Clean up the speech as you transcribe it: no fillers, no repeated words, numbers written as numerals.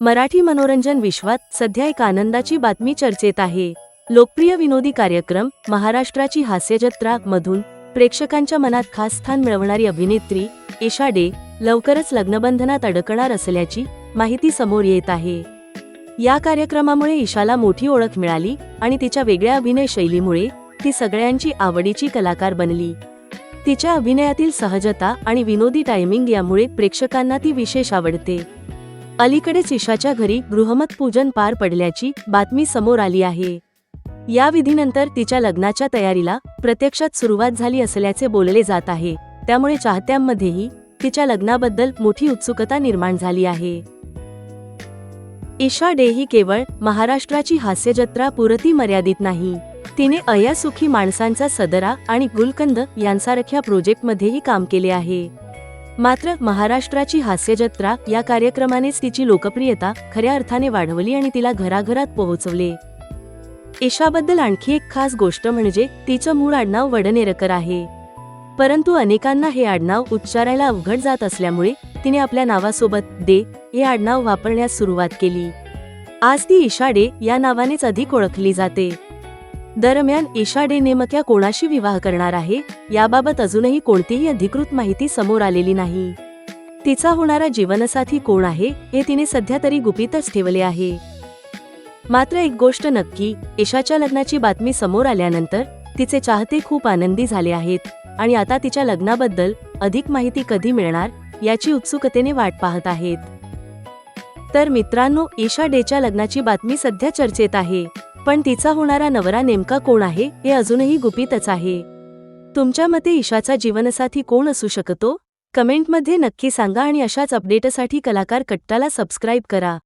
मराठी मनोरंजन विश्वात सध्या एक आनंदाची बातमी चर्चेत आहे। लोकप्रिय विनोदी कार्यक्रम महाराष्ट्राची हास्यजत्रा मधून प्रेक्षकांच्या मनात खास स्थान मिळवणारी अभिनेत्री ईशा डे लवकरच लग्नबंधनात अडकणार असल्याची माहिती समोर येत आहे। या कार्यक्रमामुळे ईशाला मोठी ओळख मिळाली आणि तिच्या वेगळ्या अभिनय शैलीमुळे ती सगळ्यांची आवडीची कलाकार बनली। तिच्या अभिनयातील सहजता आणि विनोदी टायमिंग यामुळे प्रेक्षकांना ती विशेष आवडते। अलीकडेच ईशाच्या घरी गृहमत पूजन पार पडल्याची बातमी समोर आली आहे। या विधीनंतर तिच्या लग्नाच्या तयारीला प्रत्यक्षात सुरुवात झाली असल्याचे बोलले जात आहे। त्यामुळे चाहत्यांमध्येही तिच्या लग्नाबद्दल मोठी उत्सुकता निर्माण झाली आहे। ईशा डे ही केवळ महाराष्ट्राची हास्यजत्रा पुरती मर्यादित नाही, तिने अया सुखी माणसांचा सदरा आणि गुलकंद यांसारख्या प्रोजेक्टमध्येही काम केले आहे। मात्र महाराष्ट्राची हास्यजत्रा या कार्यक्रमानेच तिची लोकप्रियता खऱ्या अर्थाने वाढवली आणि तिला घराघरात पोहोचवले। ईशाबद्दल आणखी एक खास गोष्ट म्हणजे तिचं मूळ आडनाव वडनेरकर आहे, परंतु अनेकांना हे आडनाव उच्चारायला अवघड जात असल्यामुळे तिने आपल्या नावासोबत डे हे आडनाव वापरण्यास सुरुवात केली। आज ती ईशा डे या नावानेच अधिक ओळखली जाते। दरम्यान ईशा डे नेमक्या कोणाशी विवाह करणार आहे याबाबत अजूनही कोणतीही अधिकृत माहिती समोर आलेली नाही। तिचा होणारा जीवनसाथी कोण आहे हे तिने सध्या तरी गुपितच ठेवले आहे। मात्र एक गोष्ट नक्की, ईशाच्या लग्नाची बातमी समोर आल्यानंतर तिचे चाहते खूप आनंदी झाले आहेत आणि आता तिच्या लग्नाबद्दल अधिक माहिती कधी मिळणार याची उत्सुकतेने वाट पाहत आहेत। तर मित्रांनो, ईशा डेच्या लग्नाची बातमी सध्या चर्चेत आहे, पण तिचा होणारा नवरा नेमका कोण आहे हे अजूनही गुपितच आहे। तुमच्या मते ईशाचा जीवनसाथी कोण असू शकतो? कमेंटमध्ये नक्की सांगा आणि अशाच अपडेटसाठी कलाकार कट्टाला सबस्क्राईब करा।